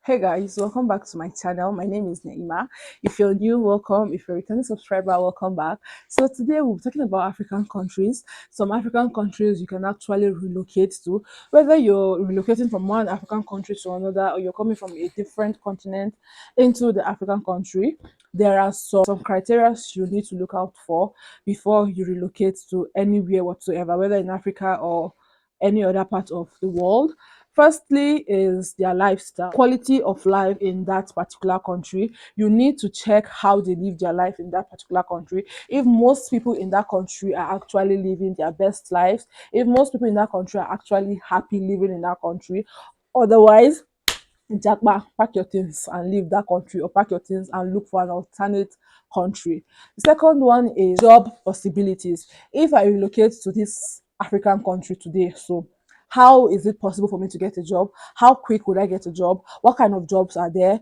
Hey guys, welcome back to my channel. My name is NAIMA. If you're new, welcome. If you're a returning subscriber, welcome back. So today we'll be talking about African countries. Some African countries you can actually relocate to. Whether you're relocating from one African country to another or you're coming from a different continent into the African country, there are some criteria you need to look out for before you relocate to anywhere whatsoever, whether in Africa or any other part of the world. Firstly, is their lifestyle, quality of life in that particular country. You need to check how they live their life in that particular country. If most people in that country are actually living their best lives, if most people in that country are actually happy living in that country, otherwise, Jackma, pack your things and leave that country, or pack your things and look for an alternate country. The second one is job possibilities. If I relocate to this African country today, so how is it possible for me to get a job? How quick would I get a job? What kind of jobs are there?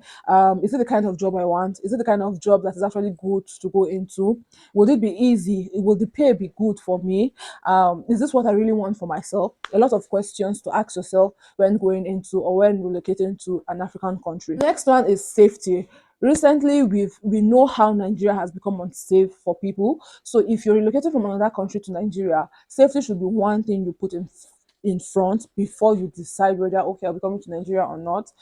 Is it the kind of job I want? Is it the kind of job that is actually good to go into? Would it be easy? Will the pay be good for me? Is this what I really want for myself? A lot of questions to ask yourself when going into or when relocating to an African country. Next one is safety. Recently, we know how Nigeria has become unsafe for people. So if you're relocating from another country to Nigeria, safety should be one thing you put in front before you decide whether okay I'll be coming to Nigeria or not.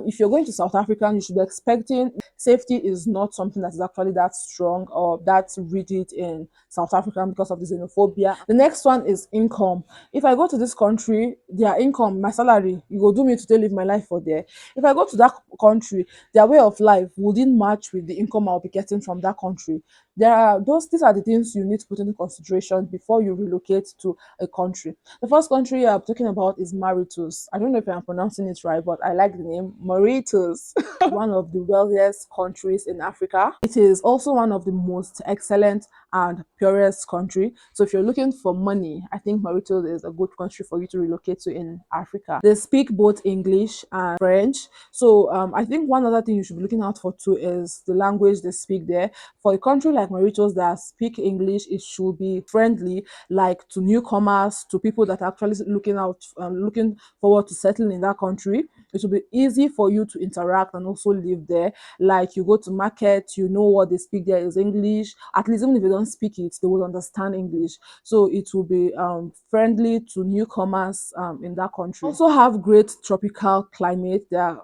If you're going to South Africa, you should be expecting safety is not something that is actually that strong or that rigid in South Africa because of the xenophobia. The next one is income. If I go to this country, their income, my salary, you go do me to live my life for there. If I go to that country, their way of life wouldn't match with the income I'll be getting from that country. These are the things you need to put into consideration before you relocate to a country. The first country I'm talking about is Mauritius. I don't know if I'm pronouncing it right, but I like the name Mauritius. One of the wealthiest countries in Africa. It is also one of the most excellent and purest country. So if you're looking for money, I think Mauritius is a good country for you to relocate to in Africa. They speak both English and French. So I think one other thing you should be looking out for too is the language they speak there. For a country like Mauritius that speak English, it should be friendly, like to newcomers, to people that are actually looking forward to settling in that country. It will be easy for you to interact and also live there. Like you go to market, you know what they speak there is English. At least even if you don't speak it, they will understand English. So it will be friendly to newcomers in that country. Also have great tropical climate. Their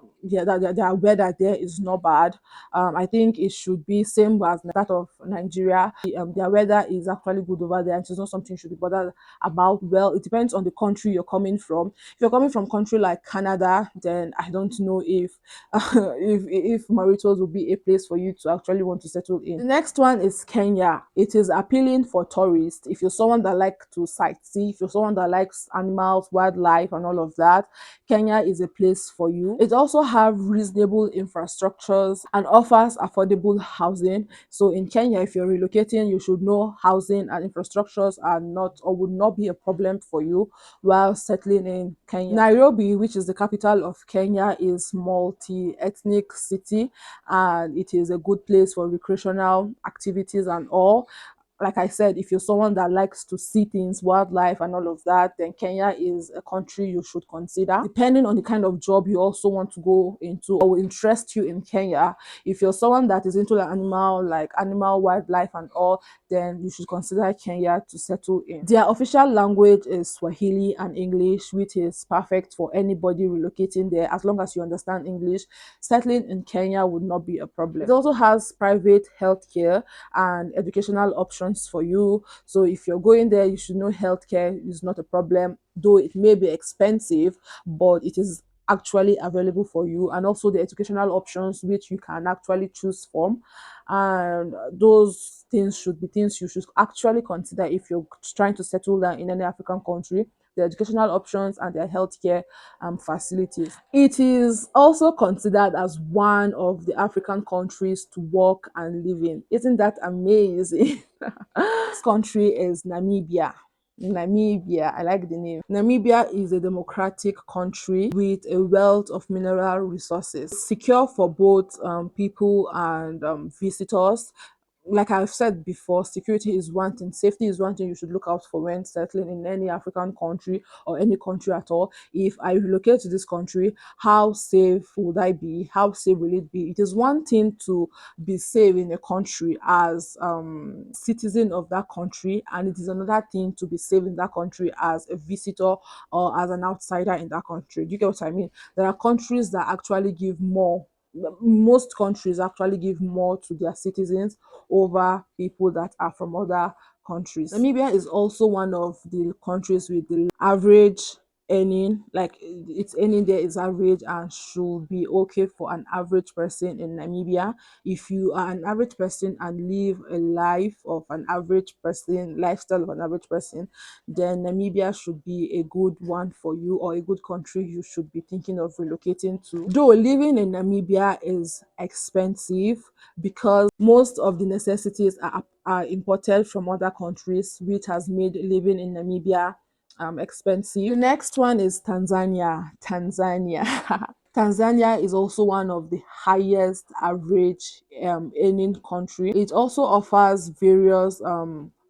weather there is not bad. I think it should be same as that of Nigeria. Their weather is actually good over there, and it's not something you should be bothered about. Well, it depends on the country you're coming from. If you're coming from country like Canada, then I don't know if if Mauritius will be a place for you to actually want to settle in. The next one is Kenya. It is appealing for tourists. If you're someone that likes to sightsee, if you're someone that likes animals, wildlife, and all of that, Kenya is a place for you. It also have reasonable infrastructures and offers affordable housing. So in Kenya, if you're relocating, you should know housing and infrastructures are not or would not be a problem for you while settling in Kenya. Nairobi, which is the capital of Kenya, is multi-ethnic city and it is a good place for recreational activities and all. Like I said, if you're someone that likes to see things, wildlife, and all of that, then Kenya is a country you should consider. Depending on the kind of job you also want to go into or will interest you in Kenya, if you're someone that is into the animal, like animal, wildlife, and all, then you should consider Kenya to settle in. Their official language is Swahili and English, which is perfect for anybody relocating there as long as you understand English. Settling in Kenya would not be a problem. It also has private healthcare and educational options for you. So if you're going there, you should know healthcare is not a problem, though it may be expensive, but it is actually available for you, and also the educational options which you can actually choose from. And those things should be things you should actually consider if you're trying to settle down in any African country, the educational options and their healthcare facilities. It is also considered as one of the African countries to work and live in. Isn't that amazing? This country is Namibia. Namibia, I like the name. Namibia is a democratic country with a wealth of mineral resources, secure for both people and visitors. like I've said before, security is one thing, safety is one thing you should look out for when settling in any African country or any country at all. If I relocate to this country, how safe would I be? How safe will it be? It is one thing to be safe in a country as citizen of that country, and it is another thing to be safe in that country as a visitor or as an outsider in that country. Do you get what I mean? There are countries that actually give more, most countries actually give more to their citizens over people that are from other countries. Namibia is also one of the countries with the average earning, like its earning there is average and should be okay for an average person in Namibia. If you are an average person and live a life of an average person, lifestyle of an average person, then Namibia should be a good one for you, or a good country you should be thinking of relocating to. Though living in Namibia is expensive because most of the necessities are imported from other countries, which has made living in Namibia expensive. The next one is Tanzania. Tanzania is also one of the highest average earning country. It also offers various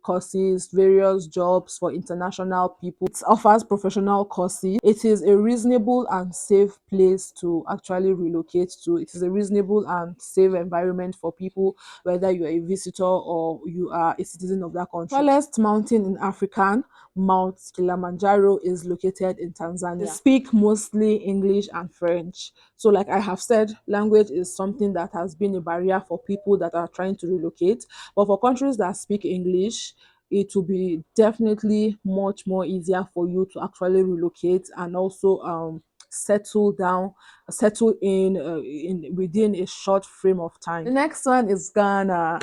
courses, various jobs for international people. It offers professional courses. It is a reasonable and safe place to actually relocate to. It is a reasonable and safe environment for people, whether you are a visitor or you are a citizen of that country. Tallest mountain in Africa, Mount Kilimanjaro, is located in Tanzania. They speak mostly English and French. So, like I have said, language is something that has been a barrier for people that are trying to relocate. But for countries that speak English, it will be definitely much more easier for you to actually relocate and also settle down, settle in within a short frame of time. The next one is Ghana.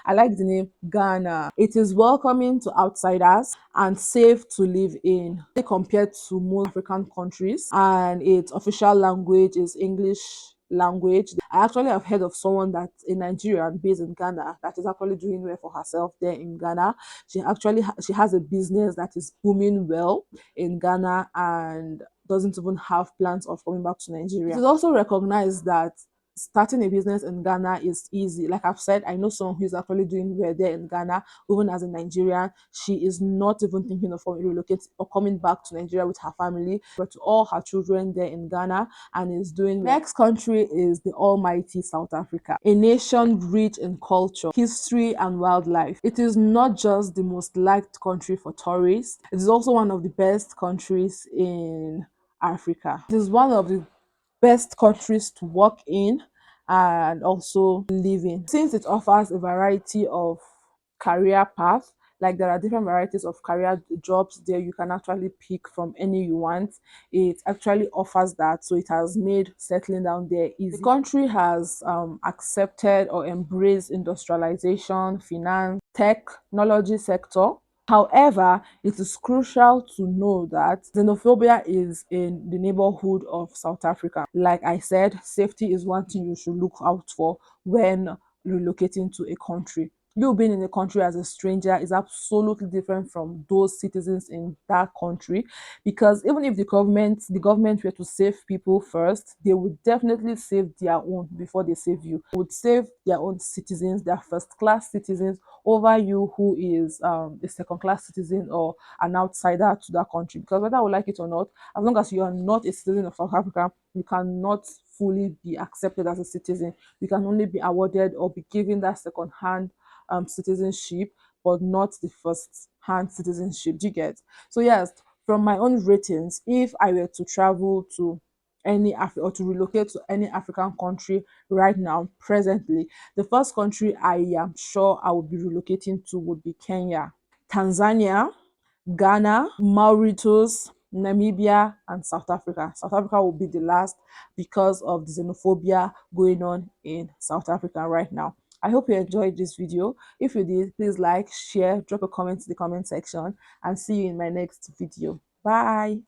I like the name Ghana. It is welcoming to outsiders and safe to live in compared to most African countries, and its official language is English language. I actually have heard of someone that's a Nigerian based in Ghana that is actually doing well for herself there in Ghana. She has a business that is booming well in Ghana and doesn't even have plans of coming back to Nigeria. It is also recognized that starting a business in Ghana is easy. Like I've said, I know someone who is actually doing well there in Ghana, even as a Nigerian. She is not even thinking of relocating or coming back to Nigeria with her family, but to all her children there in Ghana, and is doing well. Next country is the almighty South Africa, a nation rich in culture, history, and wildlife. It is not just the most liked country for tourists, it is also one of the best countries in Africa. It is one of the best countries to work in and also live in, since it offers a variety of career paths. Like there are different varieties of career jobs there, you can actually pick from any you want. It actually offers that, so it has made settling down there easy. The country has accepted or embraced industrialization, finance, technology sector. However, it is crucial to know that xenophobia is in the neighborhood of South Africa. Like I said, safety is one thing you should look out for when relocating to a country. You being in a country as a stranger is absolutely different from those citizens in that country, because even if the government were to save people first, they would definitely save their own before they save you. They would save their own citizens, their first class citizens, over you who is a second class citizen or an outsider to that country. Because whether we like it or not, as long as you are not a citizen of South Africa, you cannot fully be accepted as a citizen. You can only be awarded or be given that second hand citizenship, but not the first hand citizenship. Do you get? So yes, from my own ratings, if I were to travel to or to relocate to any African country right now, presently, the first country I am sure I would be relocating to would be Kenya, Tanzania, Ghana, Mauritius, Namibia, and South Africa. South Africa will be the last because of the xenophobia going on in South Africa right now. I hope you enjoyed this video. If you did, please like, share, drop a comment in the comment section, and see you in my next video. Bye.